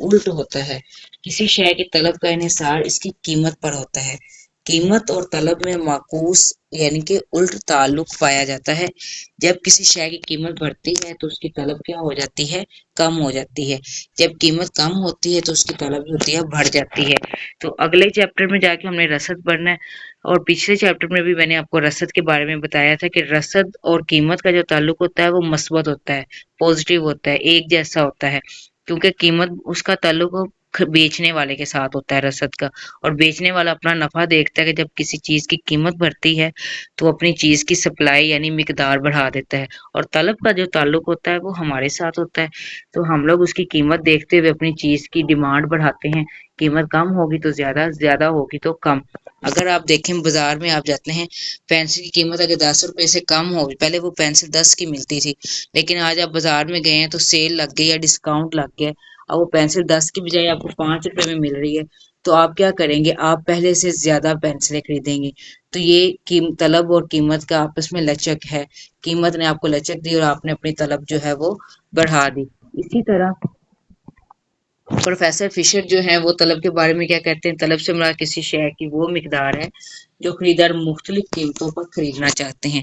الٹ ہوتا ہے. کسی شے کی طلب کا انحصار اس کی قیمت پر ہوتا ہے. قیمت اور طلب میں معکوس یعنی کہ الٹ تعلق پایا جاتا ہے. جب کسی شے کی قیمت بڑھتی ہے تو اس کی طلب کیا ہو جاتی ہے؟ کم ہو جاتی ہے. جب قیمت کم ہوتی ہے تو اس کی طلب ہوتی ہے بڑھ جاتی ہے. تو اگلے چیپٹر میں جا کے ہم نے رسد پڑھنا ہے، اور پچھلے چیپٹر میں بھی میں نے آپ کو رسد کے بارے میں بتایا تھا کہ رسد اور قیمت کا جو تعلق ہوتا ہے وہ مثبت ہوتا ہے، پازیٹیو ہوتا ہے، ایک جیسا ہوتا ہے، کیونکہ قیمت اس کا تعلق بیچنے والے کے ساتھ ہوتا ہے رسد کا، اور بیچنے والا اپنا نفع دیکھتا ہے کہ جب کسی چیز کی قیمت بڑھتی ہے تو اپنی چیز کی سپلائی یعنی مقدار بڑھا دیتا ہے. اور طلب کا جو تعلق ہوتا ہے وہ ہمارے ساتھ ہوتا ہے، تو ہم لوگ اس کی قیمت دیکھتے ہوئے اپنی چیز کی ڈیمانڈ بڑھاتے ہیں. قیمت کم ہوگی تو زیادہ، زیادہ ہوگی تو کم. اگر آپ دیکھیں بازار میں آپ جاتے ہیں، پینسل کی قیمت اگر 10 روپے سے کم ہو، پہلے وہ پینسل 10 کی ملتی تھی، لیکن آج آپ بازار میں گئے ہیں تو سیل لگ گئی یا ڈسکاؤنٹ لگ گیا، اب وہ پینسل 10 کی بجائے آپ کو 5 روپے میں مل رہی ہے، تو آپ کیا کریں گے؟ آپ پہلے سے زیادہ پینسلیں خریدیں گے. تو یہ طلب اور قیمت کا آپس میں لچک ہے. قیمت نے آپ کو لچک دی اور آپ نے اپنی طلب جو ہے وہ بڑھا دی. اسی طرح پروفیسر فشر جو ہیں وہ طلب کے بارے میں کیا کہتے ہیں؟ طلب سے مراد کسی شے کی وہ مقدار ہے جو خریدار مختلف قیمتوں پر خریدنا چاہتے ہیں.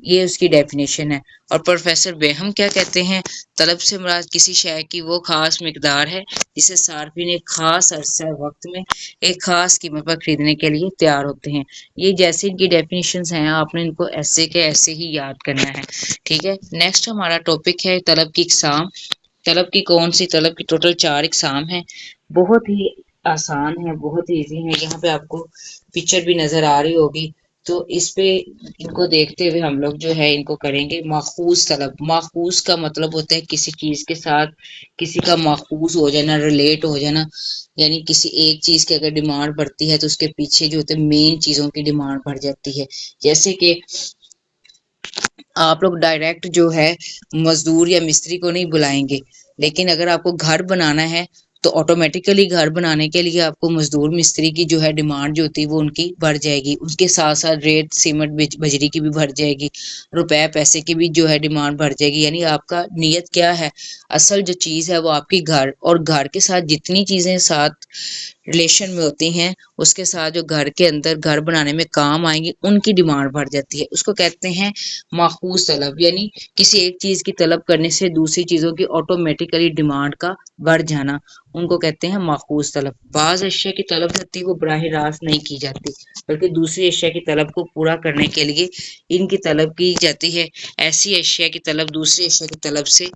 یہ اس کی ڈیفینیشن ہے. اور پروفیسر بیہم کیا کہتے ہیں؟ طلب سے مراد کسی شے کی وہ خاص مقدار ہے جسے صارفین ایک خاص عرصہ وقت میں ایک خاص قیمت پر خریدنے کے لیے تیار ہوتے ہیں. یہ جیسے ان کی ڈیفینیشنز ہیں، آپ نے ان کو ایسے کے ایسے ہی یاد کرنا ہے. ٹھیک ہے، نیکسٹ ہمارا ٹاپک ہے طلب کی اقسام. طلب کی کون سی؟ طلب کی ٹوٹل 4 اقسام ہیں. بہت ہی آسان ہے، بہت ہی ایزی ہے. یہاں پہ آپ کو پکچر بھی نظر آ رہی ہوگی، تو اس پہ ان کو دیکھتے ہوئے ہم لوگ جو ہے ان کو کریں گے. ماخوذ طلب. ماخوذ کا مطلب ہوتا ہے کسی چیز کے ساتھ کسی کا ماخوذ ہو جانا، ریلیٹ ہو جانا، یعنی کسی ایک چیز کی اگر ڈیمانڈ بڑھتی ہے تو اس کے پیچھے جو ہوتے ہیں مین چیزوں کی ڈیمانڈ بڑھ جاتی ہے. جیسے کہ آپ لوگ ڈائریکٹ جو ہے مزدور یا مستری کو نہیں بلائیں گے، لیکن اگر آپ کو گھر بنانا ہے تو آٹومیٹیکلی گھر بنانے کے لیے آپ کو مزدور مستری کی جو ہے ڈیمانڈ جو ہوتی ہے وہ ان کی بڑھ جائے گی. اس کے ساتھ ساتھ ریٹ سیمنٹ بجری کی بھی بڑھ جائے گی، روپے پیسے کی بھی جو ہے ڈیمانڈ بڑھ جائے گی. یعنی آپ کا نیت کیا ہے؟ اصل جو چیز ہے وہ آپ کی گھر، اور گھر کے ساتھ جتنی چیزیں ساتھ ریلیشن میں ہوتی ہیں اس کے ساتھ جو گھر کے اندر گھر بنانے میں کام آئیں گی ان کی ڈیمانڈ بڑھ جاتی ہے. اس کو کہتے ہیں ماخوذ طلب، یعنی کسی ایک چیز کی طلب کرنے سے دوسری چیزوں کی آٹومیٹیکلی ڈیمانڈ کا بڑھ جانا، ان کو کہتے ہیں ماخوذ طلب. بعض اشیاء کی طلب ہوتی ہے وہ براہ راست نہیں کی جاتی، بلکہ دوسری اشیاء کی طلب کو پورا کرنے کے لیے ان کی طلب کی جاتی ہے. ایسی اشیاء کی طلب دوسری اشیاء کی طلب سے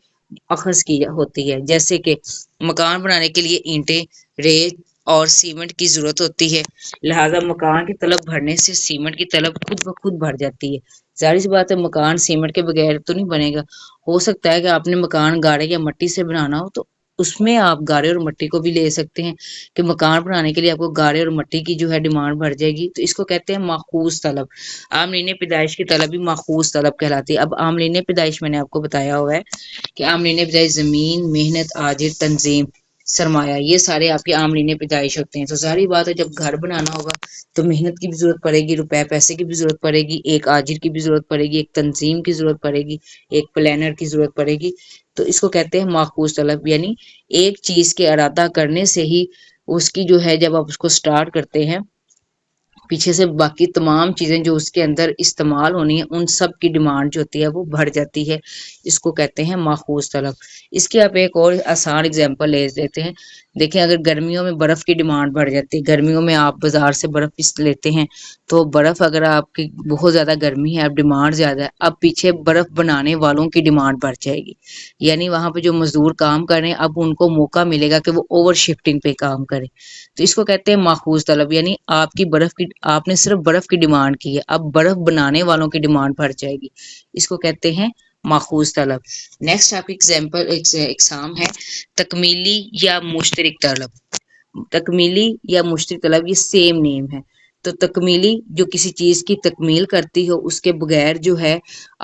اخذ کی ہوتی ہے. جیسے کہ مکان بنانے کے لیے اینٹیں، ریت اور سیمنٹ کی ضرورت ہوتی ہے، لہذا مکان کی طلب بڑھنے سے سیمنٹ کی طلب خود بخود بڑھ جاتی ہے. ظاہر سی بات ہے مکان سیمنٹ کے بغیر تو نہیں بنے گا. ہو سکتا ہے کہ آپ نے مکان گاڑے یا مٹی سے بنانا ہو تو اس میں آپ گارے اور مٹی کو بھی لے سکتے ہیں، کہ مکان بنانے کے لیے آپ کو گارے اور مٹی کی جو ہے ڈیمانڈ بڑھ جائے گی. تو اس کو کہتے ہیں ماخوذ طلب. عاملین پیدائش کی طلب بھی ماخوذ طلب کہلاتی ہے. اب عاملین پیدائش میں نے آپ کو بتایا ہوا ہے کہ عاملین پیدائش زمین، محنت، آجر، تنظیم، سرمایہ، یہ سارے آپ کے عاملین پیدائش ہوتے ہیں. تو ظاہری بات ہے جب گھر بنانا ہوگا تو محنت کی بھی ضرورت پڑے گی، روپے پیسے کی بھی ضرورت پڑے گی، ایک آجر کی بھی ضرورت پڑے گی، ایک تنظیم کی ضرورت پڑے گی، ایک پلانر کی ضرورت پڑے گی. تو اس کو کہتے ہیں ماخوذ طلب. یعنی ایک چیز کے ارادہ کرنے سے ہی اس کی جو ہے جب آپ اس کو سٹارٹ کرتے ہیں پیچھے سے باقی تمام چیزیں جو اس کے اندر استعمال ہونی ہیں ان سب کی ڈیمانڈ جو ہوتی ہے وہ بڑھ جاتی ہے. اس کو کہتے ہیں ماخوذ طلب. اس کی آپ ایک اور آسان اگزامپل لے لیتے ہیں. دیکھیں اگر گرمیوں میں برف کی ڈیمانڈ بڑھ جاتی ہے، گرمیوں میں آپ بازار سے برف لیتے ہیں تو برف اگر آپ کی بہت زیادہ گرمی ہے، اب ڈیمانڈ زیادہ ہے، اب پیچھے برف بنانے والوں کی ڈیمانڈ بڑھ جائے گی. یعنی وہاں پہ جو مزدور کام کر رہے ہیں اب ان کو موقع ملے گا کہ وہ اوور شفٹنگ پہ کام کریں. تو اس کو کہتے ہیں ماخوذ طلب. یعنی آپ نے صرف برف کی ڈیمانڈ کی ہے، اب برف بنانے والوں کی ڈیمانڈ بڑھ جائے گی. اس کو کہتے ہیں ماخوذ طلب. نیکسٹ آپ کی اقسام ہے تکمیلی یا مشترک طلب. تکمیلی یا مشترک طلب یہ سیم نیم ہے. تو تکمیلی جو کسی چیز کی تکمیل کرتی ہو، اس کے بغیر جو ہے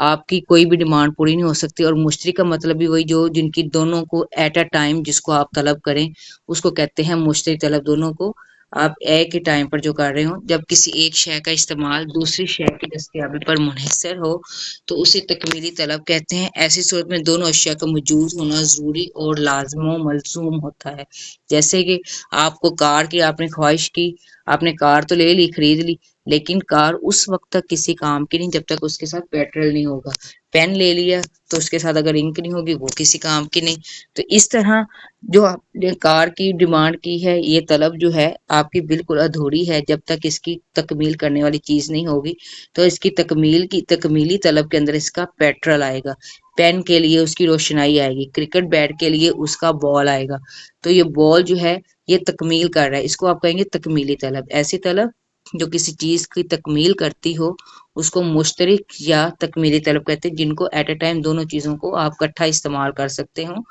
آپ کی کوئی بھی ڈیمانڈ پوری نہیں ہو سکتی. اور مشترک کا مطلب بھی وہی جو جن کی دونوں کو ایٹ اے ٹائم جس کو آپ طلب کریں اس کو کہتے ہیں مشترک طلب. دونوں کو آپ ایک ہی ٹائم پر جو کر رہے ہوں، جب کسی ایک شے کا استعمال دوسری شے کی دستیابی پر منحصر ہو تو اسے تکمیلی طلب کہتے ہیں۔ ایسی صورت میں دونوں اشیاء کا موجود ہونا ضروری اور لازم و ملزوم ہوتا ہے۔ جیسے کہ آپ کو کار کی آپ نے خواہش کی، آپ نے کار تو لے لی، خرید لی، لیکن کار اس وقت تک کسی کام کی نہیں جب تک اس کے ساتھ پیٹرول نہیں ہوگا۔ پین لے لیا تو اس کے ساتھ اگر انک نہیں ہوگی وہ کسی کام کی نہیں۔ تو اس طرح جو آپ نے کار کی ڈیمانڈ کی ہے، یہ طلب جو ہے آپ کی بالکل ادھوری ہے جب تک اس کی تکمیل کرنے والی چیز نہیں ہوگی۔ تو اس کی تکمیلی طلب کے اندر اس کا پیٹرول آئے گا، پین کے لیے اس کی روشنائی آئے گی، کرکٹ بیٹ کے لیے اس کا بال آئے گا۔ تو یہ بال جو ہے یہ تکمیل کر رہا ہے، اس کو آپ کہیں گے تکمیلی طلب۔ ایسی طلب جو کسی چیز کی تکمیل کرتی ہو اس کو مشترک یا تکمیلی طلب کہتے ہیں، جن کو ایٹ اے ٹائم دونوں چیزوں کو آپ اکٹھا استعمال کر سکتے ہوں،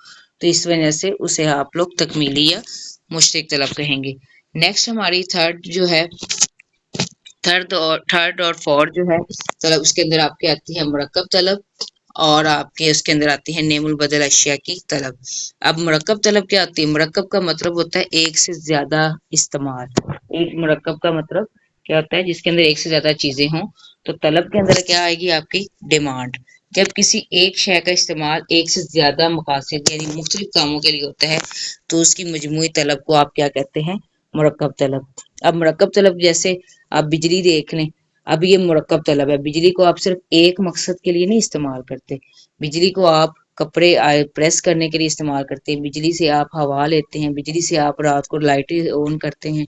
تو اس وجہ سے اسے آپ لوگ تکمیلی یا مشترک طلب کہیں گے۔ نیکسٹ ہماری تھرڈ اور فورتھ جو ہے طلب، اس کے اندر آپ کی آتی ہے مرکب طلب، اور آپ کے اس کے اندر آتی ہے نیم البدل اشیاء کی طلب۔ اب مرکب طلب کیا آتی ہے؟ مرکب کا مطلب ہوتا ہے ایک سے زیادہ استعمال۔ ایک مرکب کا مطلب کیا ہوتا ہے؟ جس کے اندر ایک سے زیادہ چیزیں ہوں۔ تو طلب کے اندر کیا آئے گی؟ آپ کی ڈیمانڈ۔ جب کسی ایک شے کا استعمال ایک سے زیادہ مقاصد یعنی مختلف کاموں کے لیے ہوتا ہے تو اس کی مجموعی طلب کو آپ کیا کہتے ہیں؟ مرکب طلب۔ اب مرکب طلب جیسے آپ بجلی دیکھ لیں، اب یہ مرکب طلب ہے۔ بجلی کو آپ صرف ایک مقصد کے لیے نہیں استعمال کرتے، بجلی کو آپ کپڑے پریس کرنے کے لیے استعمال کرتے ہیں، بجلی سے آپ ہوا لیتے ہیں، بجلی سے آپ رات کو لائٹیں آن کرتے ہیں۔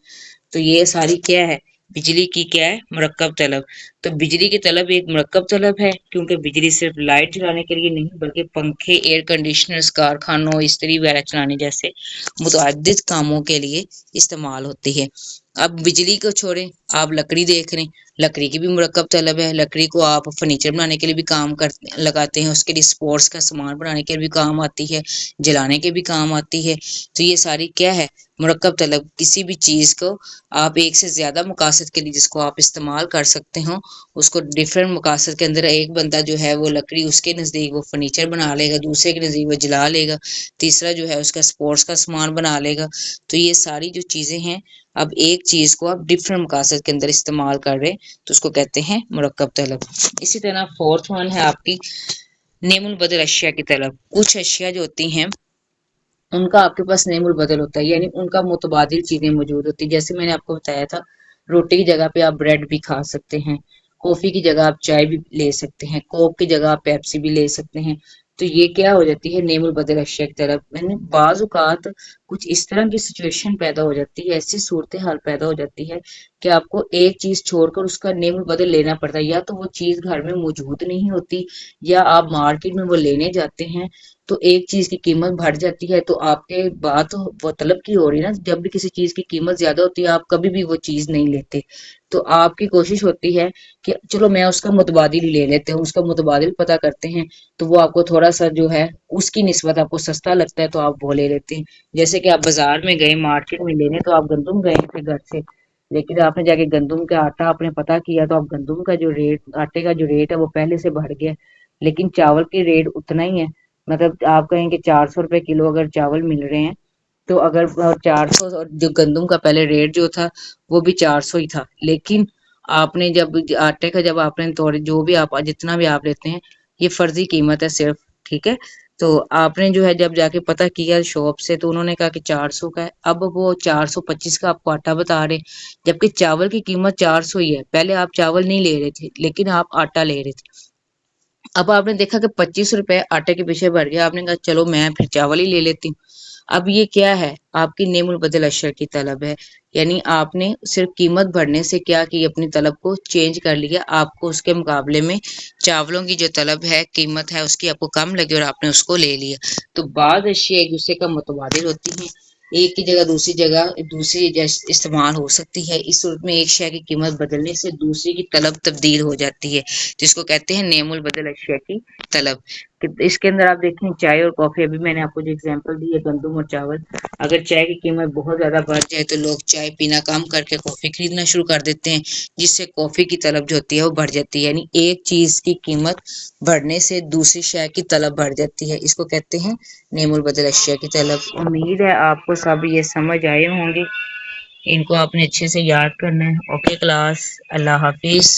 تو یہ ساری کیا ہے؟ بجلی کی کیا ہے؟ مرکب طلب۔ تو بجلی کی طلب ایک مرکب طلب ہے، کیونکہ بجلی صرف لائٹ جلانے کے لیے نہیں بلکہ پنکھے، ایئر کنڈیشنرز، کارخانوں، استری وغیرہ چلانے جیسے متعدد کاموں کے لیے استعمال ہوتی ہے۔ اب بجلی کو چھوڑیں، آپ لکڑی دیکھ رہے ہیں، لکڑی کی بھی مرکب طلب ہے۔ لکڑی کو آپ فرنیچر بنانے کے لیے بھی کام لگاتے ہیں، اس کے لیے سپورٹس کا سامان بنانے کے لیے بھی کام آتی ہے، جلانے کے بھی کام آتی ہے۔ تو یہ ساری کیا ہے؟ مرکب طلب۔ کسی بھی چیز کو آپ ایک سے زیادہ مقاصد کے لیے جس کو آپ استعمال کر سکتے ہوں، اس کو ڈیفرنٹ مقاصد کے اندر ایک بندہ جو ہے وہ لکڑی اس کے نزدیک وہ فرنیچر بنا لے گا، دوسرے کے نزدیک وہ جلا لے گا، تیسرا جو ہے اس کا سپورٹس کا سامان بنا لے گا۔ تو یہ ساری جو چیزیں ہیں، اب ایک چیز کو آپ ڈیفرنٹ مقاصد کے اندر استعمال کر رہے تو اس کو کہتے ہیں مرکب طلب۔ اسی طرح فورتھ ون ہے آپ کی نیم البدل اشیاء کی طلب۔ کچھ اشیاء جو ہوتی ہیں ان کا آپ کے پاس نیم البدل ہوتا ہے، یعنی ان کا متبادل چیزیں موجود ہوتی ہیں۔ جیسے میں نے آپ کو بتایا تھا، روٹی کی جگہ پہ آپ بریڈ بھی کھا سکتے ہیں، کافی کی جگہ آپ چائے بھی لے سکتے ہیں، کوک کی جگہ آپ پیپسی بھی لے سکتے ہیں۔ تو یہ کیا ہو جاتی ہے؟ نیم البدل اشیاء کی طرف۔ یعنی بعض اوقات کچھ اس طرح کی سچویشن پیدا ہو جاتی ہے، ایسی صورتحال پیدا ہو جاتی ہے کہ آپ کو ایک چیز چھوڑ کر اس کا نیم البدل لینا پڑتا ہے، یا تو وہ چیز گھر میں موجود نہیں ہوتی، یا آپ مارکیٹ میں وہ لینے جاتے ہیں تو ایک چیز کی قیمت بڑھ جاتی ہے۔ تو آپ کے بات وہ طلب کی ہو رہی ہے نا، جب بھی کسی چیز کی قیمت زیادہ ہوتی ہے آپ کبھی بھی وہ چیز نہیں لیتے، تو آپ کی کوشش ہوتی ہے کہ چلو میں اس کا متبادل ہی لے لیتے ہوں، اس کا متبادل پتہ کرتے ہیں تو وہ آپ کو تھوڑا سا جو ہے اس کی نسبت آپ کو سستا لگتا ہے تو آپ وہ لے لیتے ہیں۔ جیسے کہ آپ بازار میں گئے، مارکیٹ میں لینے، تو آپ گندم گئے تھے گھر سے، لیکن آپ نے جا کے گندم کا آٹا آپ نے پتہ کیا تو آپ گندم کا جو ریٹ، آٹے کا جو ریٹ ہے وہ پہلے سے بڑھ گیا، لیکن چاول کی ریٹ اتنا ہی ہے۔ مطلب آپ کہیں کہ 400 روپے کلو اگر چاول مل رہے ہیں تو اگر 400، اور جو گندم کا پہلے ریٹ جو تھا وہ بھی 400 ہی تھا، لیکن آپ نے جب آٹے کا جب آپ نے جو بھی آپ جتنا بھی آپ لیتے ہیں یہ فرضی قیمت ہے صرف، ٹھیک ہے؟ تو آپ نے جو ہے جب جا کے پتہ کیا شاپ سے تو انہوں نے کہا کہ 400 کا ہے، اب وہ 425 کا آپ کو آٹا بتا رہے، جبکہ چاول کی قیمت 400 ہی ہے۔ پہلے آپ چاول نہیں لے رہے تھے لیکن آپ آٹا لے رہے تھے، اب آپ نے دیکھا کہ 25 روپے آٹے کے پیچھے بڑھ گیا، آپ نے کہا چلو میں پھر چاول ہی لے لیتی ہوں۔ اب یہ کیا ہے؟ آپ کی نیم البدل اشیاء کی طلب ہے، یعنی آپ نے صرف قیمت بڑھنے سے کیا کی اپنی طلب کو چینج کر لیا، آپ کو اس کے مقابلے میں چاولوں کی جو طلب ہے، قیمت ہے اس کی آپ کو کم لگی اور آپ نے اس کو لے لیا۔ تو بعض اشیاء ایک دوسرے کا متبادل ہوتی ہیں، ایک کی جگہ دوسری استعمال ہو سکتی ہے، اس صورت میں ایک شے کی قیمت بدلنے سے دوسری کی طلب تبدیل ہو جاتی ہے، جس کو کہتے ہیں نیم البدل اشیاء کی طلب۔ اس کے اندر آپ دیکھیں چائے اور کافی، ابھی میں نے آپ کو جو اگزامپل دی ہے گندم اور چاول، اگر چائے کی قیمت بہت زیادہ بڑھ جائے تو لوگ چائے پینا کم کر کے کافی خریدنا شروع کر دیتے ہیں، جس سے کافی کی طلب جو ہوتی ہے وہ بڑھ جاتی ہے، یعنی ایک چیز کی قیمت بڑھنے سے دوسری شے کی طلب بڑھ جاتی ہے، اس کو کہتے ہیں نیم البدل اشیاء کی طلب۔ امید ہے آپ کو سب یہ سمجھ آئے ہوں گے۔ ان کو آپ نے اچھے سے یاد کرنا ہے. اوکے کلاس, اللہ حافظ.